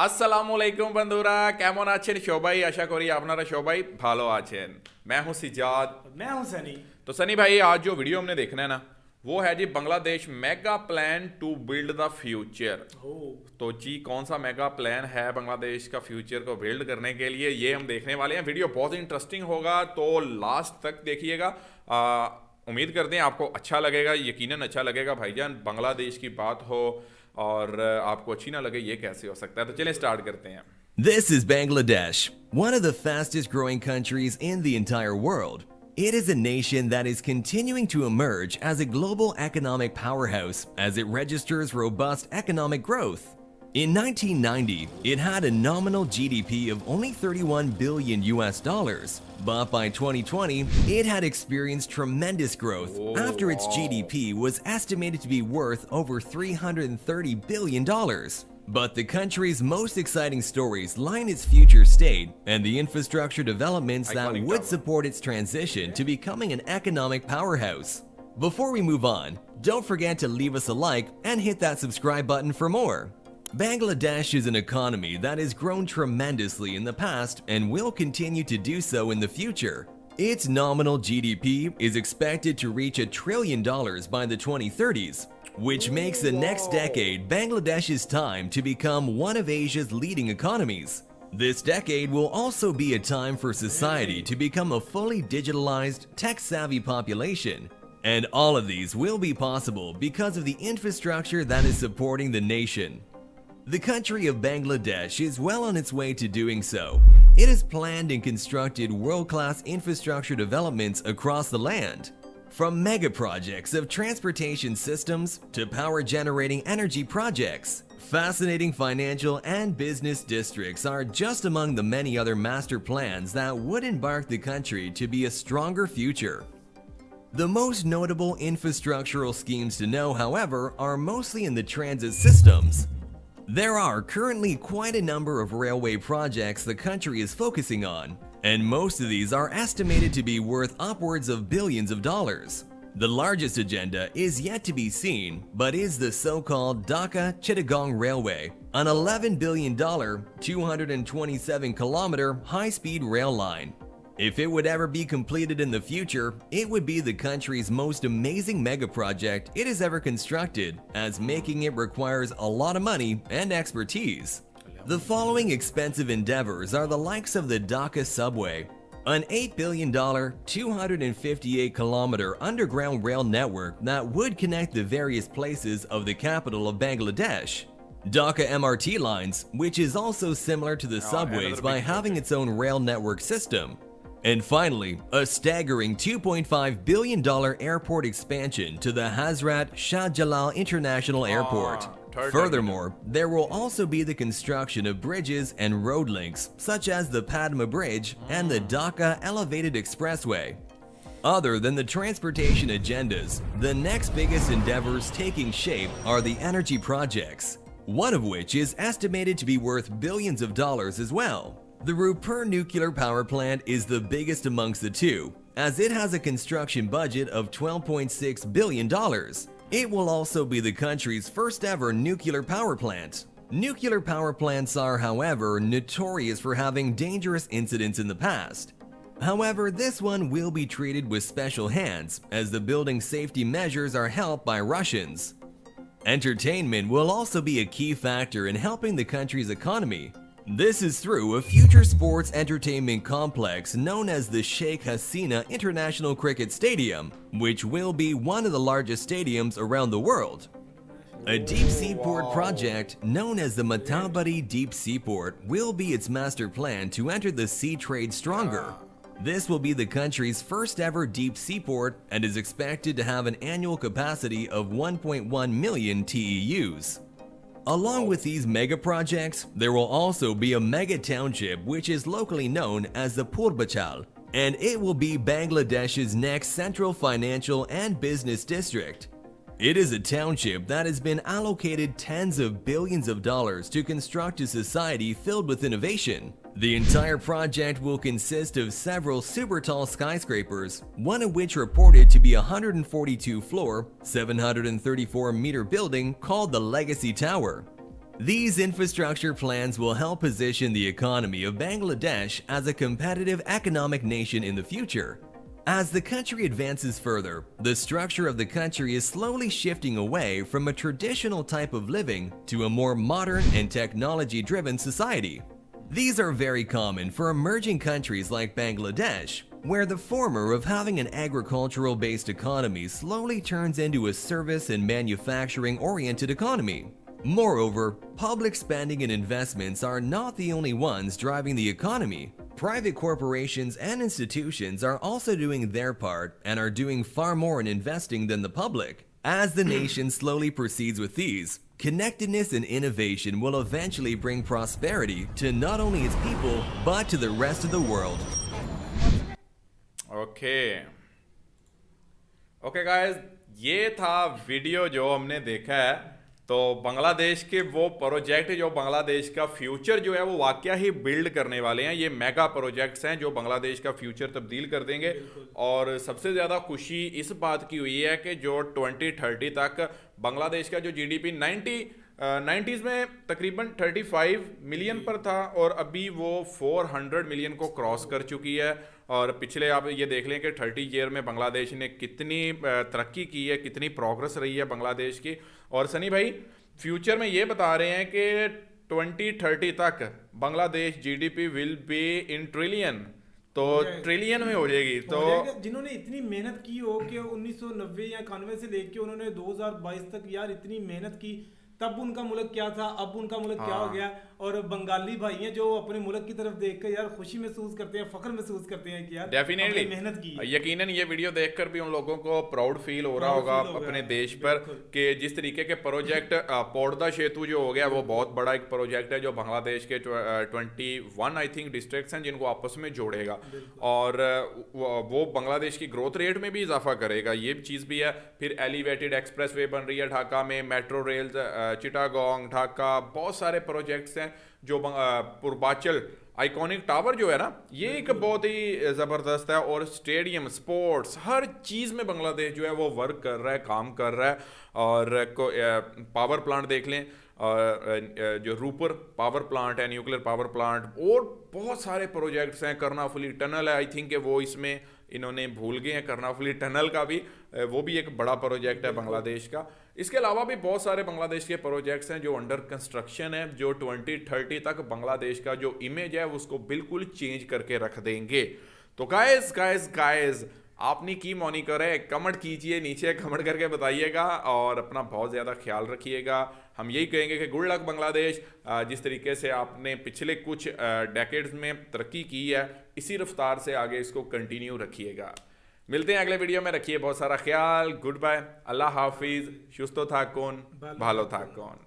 আসসালামু আলাইকুম বন্ধুরা, কেমন আছেন সবাই? আশা করি আপনারা সবাই ভালো আছেন। मैं हूं सिजाद। मैं हूं सनी। तो सनी भाई, आज जो वीडियो हमने देखना है ना, वो है जी Bangladesh mega plan to build the future. तो जी कौन सा मेगा प्लान है बांग्लादेश का फ्यूचर को बिल्ड करने के लिए, ये हम देखने वाले हैं। वीडियो बहुत इंटरेस्टिंग होगा, तो लास्ट तक देखिएगा। उम्मीद करते हैं आपको अच्छा लगेगा, यकीनन अच्छा लगेगा भाईजान। बांग्लादेश की बात हो और आपको अच्छी ना लगे, ये कैसे हो सकता है? तो चलें स्टार्ट करते हैं। This is Bangladesh, one of the fastest growing countries in the entire world. It is a nation that is continuing to emerge as a global economic powerhouse as it registers robust economic growth. In 1990, it had a nominal GDP of only 31 billion US dollars, but by 2020, it had experienced tremendous growth after its GDP was estimated to be worth over 330 billion dollars. But the country's most exciting stories lie in its future state and the infrastructure developments that would support its transition to becoming an economic powerhouse. Before we move on, don't forget to leave us a like and hit that subscribe button for more. Bangladesh is an economy that has grown tremendously in the past and will continue to do so in the future. Its nominal GDP is expected to reach $1 trillion by the 2030s, which makes the next decade Bangladesh's time to become one of Asia's leading economies. This decade will also be a time for society to become a fully digitalized, tech-savvy population. And all of these will be possible because of the infrastructure that is supporting the nation. The country of Bangladesh is well on its way to doing so. It has planned and constructed world-class infrastructure developments across the land. From mega projects of transportation systems to power-generating energy projects, fascinating financial and business districts are just among the many other master plans that would embark the country to be a stronger future. The most notable infrastructural schemes to know, however, are mostly in the transit systems. There are currently quite a number of railway projects the country is focusing on, and most of these are estimated to be worth upwards of billions of dollars. The largest agenda is yet to be seen, but is the so-called Dhaka-Chittagong Railway, an $11 billion, 227-kilometer high-speed rail line. If it would ever be completed in the future, it would be the country's most amazing mega project it has ever constructed, as making it requires a lot of money and expertise. The following expensive endeavors are the likes of the Dhaka subway, an $8 billion, 258-kilometer underground rail network that would connect the various places of the capital of Bangladesh. Dhaka MRT lines, which is also similar to the subways by having its own rail network system. And finally, a staggering $2.5 billion airport expansion to the Hazrat Shah Jalal International Airport. Furthermore, there will also be the construction of bridges and road links, such as the Padma Bridge and the Dhaka Elevated Expressway. Other than the transportation agendas, the next biggest endeavors taking shape are the energy projects, one of which is estimated to be worth billions of dollars as well. The Rupur nuclear power plant is the biggest amongst the two, as it has a construction budget of $12.6 billion. It will also be the country's first ever nuclear power plant. Nuclear power plants are, however, notorious for having dangerous incidents in the past. However, this one will be treated with special hands, as the building safety measures are helped by Russians. Entertainment will also be a key factor in helping the country's economy. This is through a future sports entertainment complex known as the Sheikh Hasina International Cricket Stadium, which will be one of the largest stadiums around the world. A deep seaport project known as the Matabari Deep Seaport will be its master plan to enter the sea trade stronger. This will be the country's first ever deep seaport and is expected to have an annual capacity of 1.1 million TEUs. Along with these mega projects, there will also be a mega township which is locally known as the Purbachal, and it will be Bangladesh's next central financial and business district. It is a township that has been allocated tens of billions of dollars to construct a society filled with innovation. The entire project will consist of several super tall skyscrapers, one of which reported to be a 142-floor, 734-meter building called the Legacy Tower. These infrastructure plans will help position the economy of Bangladesh as a competitive economic nation in the future. As the country advances further, the structure of the country is slowly shifting away from a traditional type of living to a more modern and technology-driven society. These are very common for emerging countries like Bangladesh, where the former of having an agricultural-based economy slowly turns into a service and manufacturing-oriented economy. Moreover, public spending and investments are not the only ones driving the economy. Private corporations and institutions are also doing their part and are doing far more in investing than the public. As the nation slowly proceeds with these, connectedness and innovation will eventually bring prosperity to not only its people, but to the rest of the world. Okay guys, ये था video जो हमने देखा है। तो बांग्लादेश के वो project जो बांग्लादेश का फ्यूचर जो है वो वाकया ही बिल्ड करने वाले हैं। ये मेगा प्रोजेक्ट्स हैं जो बांग्लादेश का फ्यूचर तब्दील कर देंगे। और सबसे ज़्यादा खुशी इस बात की हुई है कि जो 2030 तक बांग्लादेश का जो जीडीपी 90s में तकरीबन 35 मिलियन पर था और अभी वो 400 मिलियन को क्रॉस कर चुकी है। और पिछले आप ये देख लें कि 30 ईयर में बांग्लादेश ने कितनी तरक्की की है, कितनी प्रोग्रेस रही है बांग्लादेश की। और सनी भाई फ्यूचर में ये बता रहे हैं कि 2030 तक Bangladesh GDP will be in trillion, तो ट्रिलियन में हो जाएगी। तो जिन्होंने इतनी मेहनत की हो कि 1990 या 91 से लेके उन्होंने 2022 तक यार इतनी मेहनत की, तब उनका मुल्क क्या था, अब उनका मुल्क क्या हो गया। और बंगाली भाई हैं जो अपने मुल्क की तरफ देखकर यार खुशी महसूस करते हैं, फख्र महसूस करते हैं कि यार डेफिनेटली मेहनत की। यकीनन ये वीडियो देखकर भी उन लोगों को प्राउड फील हो रहा होगा अपने देश पर कि जिस तरीके के प्रोजेक्ट पोर्दा सेतु जो हो गया वो बहुत बड़ा एक प्रोजेक्ट है जो बांग्लादेश के 21 आई थिंक डिस्ट्रिक्ट्स हैं जिनको आपस में जोड़ेगा और वो बांग्लादेश की ग्रोथ रेट में भी इजाफा करेगा। ये चीज़ भी है। फिर एलिवेटेड एक्सप्रेस वे बन रही है ढाका में, मेट्रो रेल चिटागोंग ढाका, बहुत सारे प्रोजेक्ट्स हैं जो पूर्वांचल आइकॉनिक टावर जो है ना, ये एक बहुत ही ज़बरदस्त है। और स्टेडियम, स्पोर्ट्स, हर चीज़ में बांग्लादेश जो है वो वर्क कर रहा है, काम कर रहा है। और पावर प्लांट देख लें, जो रूपर पावर प्लांट है, न्यूक्लियर पावर प्लांट, और बहुत सारे प्रोजेक्ट्स हैं। कर्नाफुली टनल है, आई थिंक कि वो इसमें इन्होंने भूल गए हैं। कर्नाफुली टनल का भी वो भी एक बड़ा प्रोजेक्ट है बांग्लादेश का। इसके अलावा भी बहुत सारे बांग्लादेश के प्रोजेक्ट्स हैं जो अंडर कंस्ट्रक्शन है, जो 2030 तक बांग्लादेश का जो इमेज है उसको बिल्कुल चेंज करके रख देंगे। तो गाइस आपने की मॉनिटर है, कमेंट कीजिए, नीचे कमेंट करके बताइएगा और अपना बहुत ज़्यादा ख्याल रखिएगा। हम यही कहेंगे कि गुड लक बांग्लादेश। जिस तरीके से आपने पिछले कुछ डेकेड्स में तरक्की की है, इसी रफ्तार से आगे इसको कंटिन्यू रखिएगा। मिलते हैं अगले वीडियो में, रखिए बहुत सारा ख्याल। गुड बाय, अल्लाह हाफिज़, शुस्तो था कौन, भालो था कौन।